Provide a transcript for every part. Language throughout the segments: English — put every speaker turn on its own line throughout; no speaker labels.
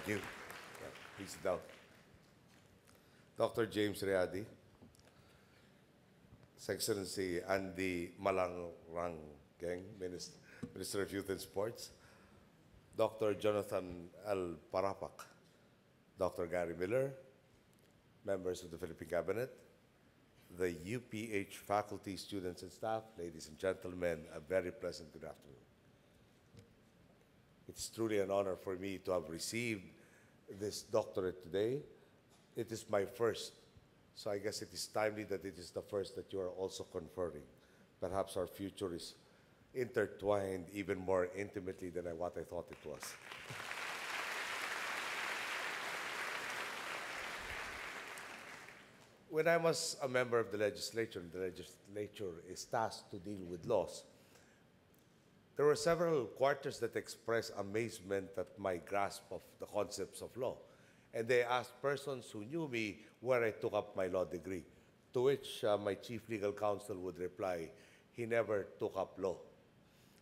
Thank you. Please sit down. Dr. James Riadi, His Excellency Andy Malangrangeng, Minister of Youth and Sports, Dr. Jonathan L. Parapak, Dr. Gary Miller, members of the Philippine Cabinet, the UPH faculty, students, and staff, ladies and gentlemen, a very pleasant good afternoon. It's truly an honor for me to have received this doctorate today. It is my first, so I guess it is timely that it is the first that you are also conferring. Perhaps our future is intertwined even more intimately than what I thought it was. When I was a member of the legislature, and the legislature is tasked to deal with laws, there were several quarters that expressed amazement at my grasp of the concepts of law. And they asked persons who knew me where I took up my law degree, to which my chief legal counsel would reply, he never took up law.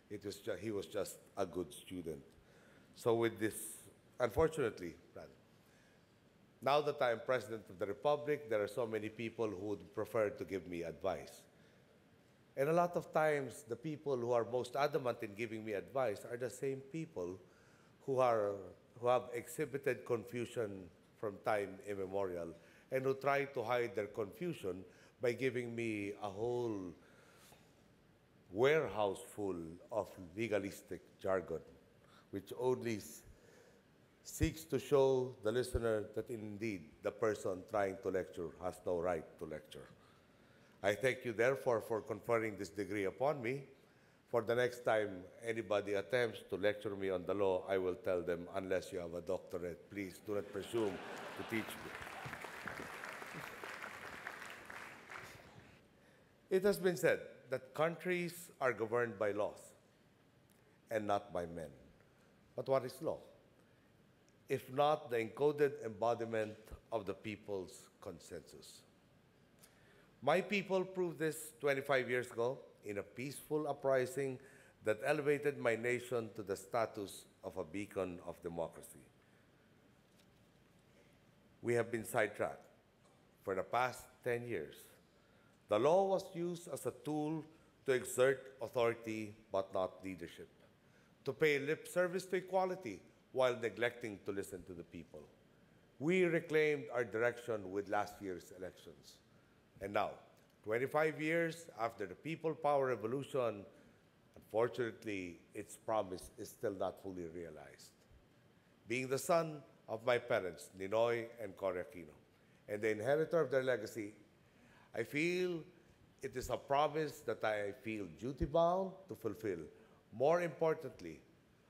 He was just a good student. So with this, unfortunately, now that I am President of the Republic, there are so many people who would prefer to give me advice. And a lot of times, the people who are most adamant in giving me advice are the same people who have exhibited confusion from time immemorial and who try to hide their confusion by giving me a whole warehouse full of legalistic jargon, which only seeks to show the listener that indeed the person trying to lecture has no right to lecture. I thank you, therefore, for conferring this degree upon me. For the next time anybody attempts to lecture me on the law, I will tell them, unless you have a doctorate, please do not presume to teach me. It has been said that countries are governed by laws and not by men. But what is law? If not the encoded embodiment of the people's consensus? My people proved this 25 years ago in a peaceful uprising that elevated my nation to the status of a beacon of democracy. We have been sidetracked for the past 10 years. The law was used as a tool to exert authority but not leadership, to pay lip service to equality while neglecting to listen to the people. We reclaimed our direction with last year's elections. And now, 25 years after the People Power Revolution, unfortunately, its promise is still not fully realized. Being the son of my parents, Ninoy and Cory Aquino, and the inheritor of their legacy, I feel it is a promise that I feel duty-bound to fulfill. More importantly,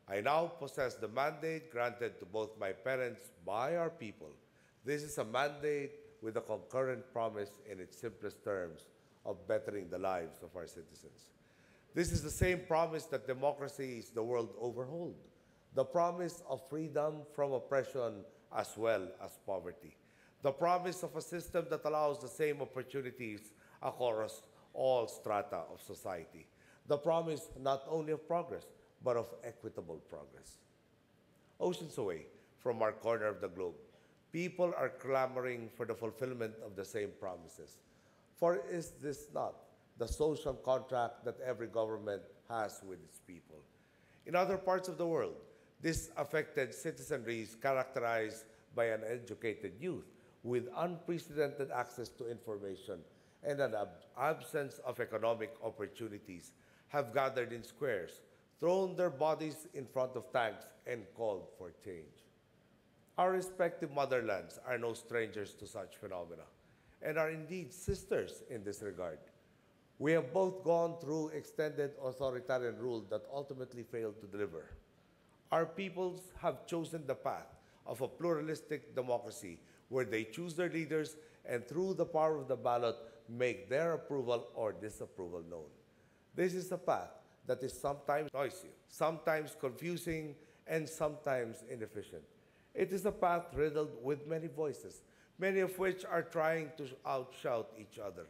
I now possess the mandate granted to both my parents by our people. This is a mandate with a concurrent promise in its simplest terms of bettering the lives of our citizens. This is the same promise that democracies the world over hold, the promise of freedom from oppression as well as poverty, the promise of a system that allows the same opportunities across all strata of society, the promise not only of progress, but of equitable progress. Oceans away from our corner of the globe, people are clamoring for the fulfillment of the same promises. For is this not the social contract that every government has with its people? In other parts of the world, this affected citizenry is characterized by an educated youth with unprecedented access to information and an absence of economic opportunities, have gathered in squares, thrown their bodies in front of tanks, and called for change. Our respective motherlands are no strangers to such phenomena and are indeed sisters in this regard. We have both gone through extended authoritarian rule that ultimately failed to deliver. Our peoples have chosen the path of a pluralistic democracy where they choose their leaders and through the power of the ballot make their approval or disapproval known. This is a path that is sometimes noisy, sometimes confusing, and sometimes inefficient. It is a path riddled with many voices, many of which are trying to outshout each other.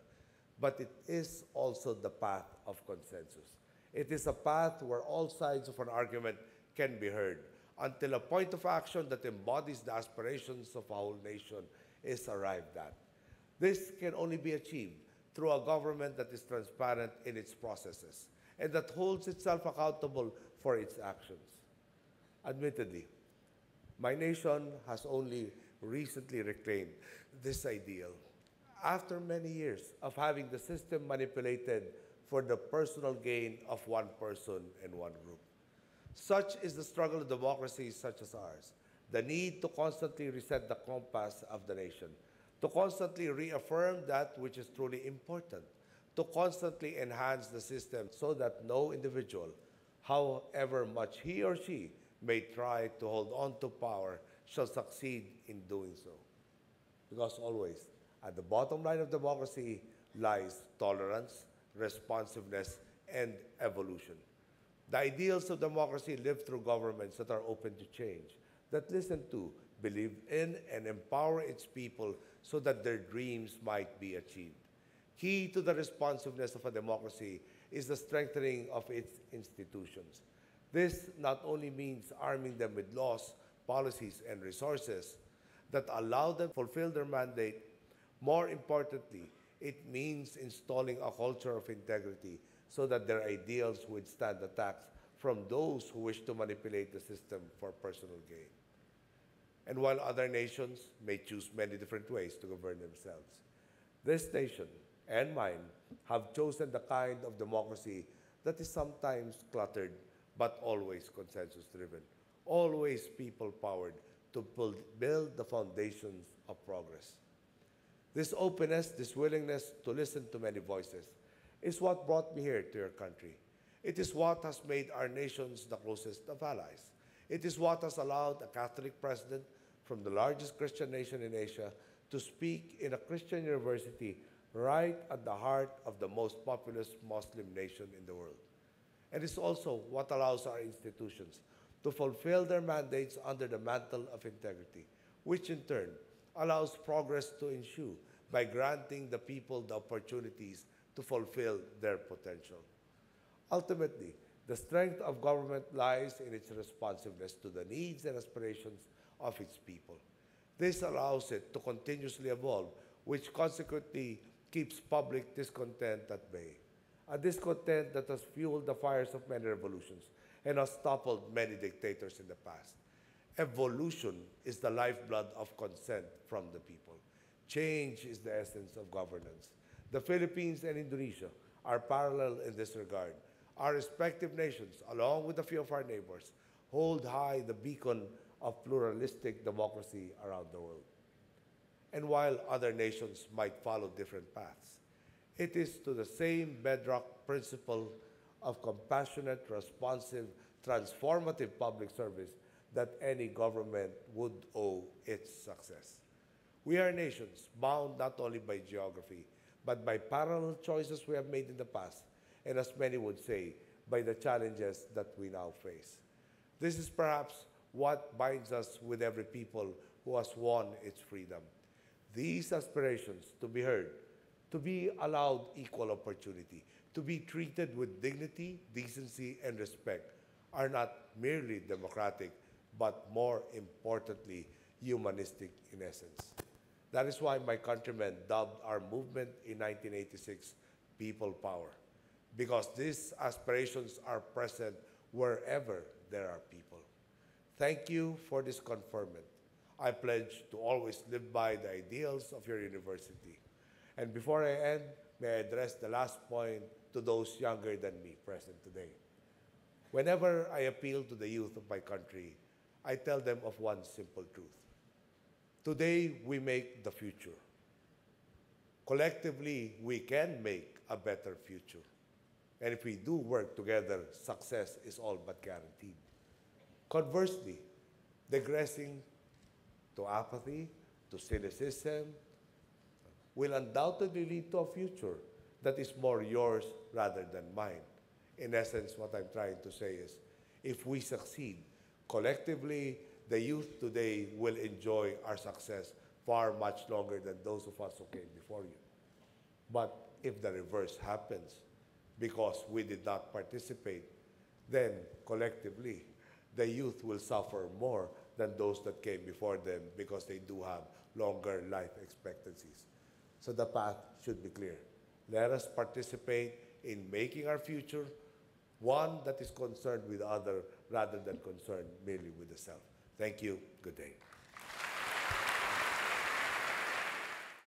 But it is also the path of consensus. It is a path where all sides of an argument can be heard, until a point of action that embodies the aspirations of a whole nation is arrived at. This can only be achieved through a government that is transparent in its processes and that holds itself accountable for its actions. Admittedly, my nation has only recently reclaimed this ideal after many years of having the system manipulated for the personal gain of one person and one group. Such is the struggle of democracies such as ours, the need to constantly reset the compass of the nation, to constantly reaffirm that which is truly important, to constantly enhance the system so that no individual, however much he or she may try to hold on to power, shall succeed in doing so. Because always, at the bottom line of democracy lies tolerance, responsiveness, and evolution. The ideals of democracy live through governments that are open to change, that listen to, believe in, and empower its people so that their dreams might be achieved. Key to the responsiveness of a democracy is the strengthening of its institutions. This not only means arming them with laws, policies, and resources that allow them to fulfill their mandate. More importantly, it means installing a culture of integrity so that their ideals withstand attacks from those who wish to manipulate the system for personal gain. And while other nations may choose many different ways to govern themselves, this nation and mine have chosen the kind of democracy that is sometimes cluttered but always consensus-driven, always people-powered to build the foundations of progress. This openness, this willingness to listen to many voices is what brought me here to your country. It is what has made our nations the closest of allies. It is what has allowed a Catholic president from the largest Christian nation in Asia to speak in a Christian university right at the heart of the most populous Muslim nation in the world. And it's also what allows our institutions to fulfill their mandates under the mantle of integrity, which in turn allows progress to ensue by granting the people the opportunities to fulfill their potential. Ultimately, the strength of government lies in its responsiveness to the needs and aspirations of its people. This allows it to continuously evolve, which consequently keeps public discontent at bay, a discontent that has fueled the fires of many revolutions and has toppled many dictators in the past. Evolution is the lifeblood of consent from the people. Change is the essence of governance. The Philippines and Indonesia are parallel in this regard. Our respective nations, along with a few of our neighbors, hold high the beacon of pluralistic democracy around the world. And while other nations might follow different paths, it is to the same bedrock principle of compassionate, responsive, transformative public service that any government would owe its success. We are nations bound not only by geography, but by parallel choices we have made in the past, and as many would say, by the challenges that we now face. This is perhaps what binds us with every people who has won its freedom. These aspirations to be heard, to be allowed equal opportunity, to be treated with dignity, decency, and respect are not merely democratic, but more importantly, humanistic in essence. That is why my countrymen dubbed our movement in 1986 People Power, because these aspirations are present wherever there are people. Thank you for this conferment. I pledge to always live by the ideals of your university. And before I end, may I address the last point to those younger than me present today. Whenever I appeal to the youth of my country, I tell them of one simple truth. Today, we make the future. Collectively, we can make a better future. And if we do work together, success is all but guaranteed. Conversely, digressing to apathy, to cynicism, will undoubtedly lead to a future that is more yours rather than mine. In essence, what I'm trying to say is, if we succeed, collectively, the youth today will enjoy our success far much longer than those of us who came before you. But if the reverse happens, because we did not participate, then collectively, the youth will suffer more than those that came before them because they do have longer life expectancies. So the path should be clear. Let us participate in making our future one that is concerned with other rather than concerned merely with the self. Thank you. Good day.